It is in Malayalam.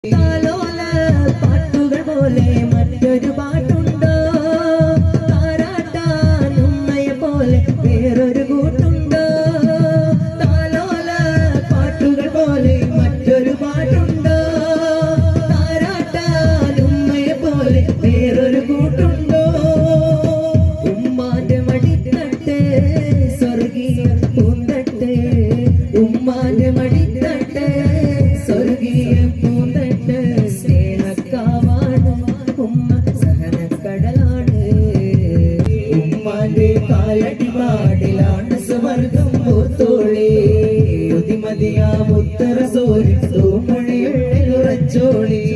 താലോല പാട്ടുകൾ പോലെ മറ്റൊരു പാട്ടുണ്ടോ? താരാട്ടാൻ ഉമ്മയെ പോലെ വേറൊരു കൂട്ടുണ്ടോ? താലോല പാട്ടുകൾ പോലെ മറ്റൊരു പാട്ടുണ്ടോ? താരാട്ടാൻ ഉമ്മയെ പോലെ വേറൊരു കൂട്ടുണ്ടോ? ഉമ്മാന്റെ മടിത്തട്ട് സ്വർഗീയ പൂന്തട്ട്, ഉമ്മാന്റെ മടിത്തട്ട് സ്വർഗീയ പൂന്തട്ട്. സ്നേഹക്കാവാണ് ഉമ്മ, സഹനക്കടലാണ്. ഉമ്മാന്റെ കാലടിപാടിലാണ് സ്വർഗം പൂത്തോളി. ഉതിമതിയാ മുത്തറസോലി തൂമണിയുള്ളിൽ ഉറച്ചോളി.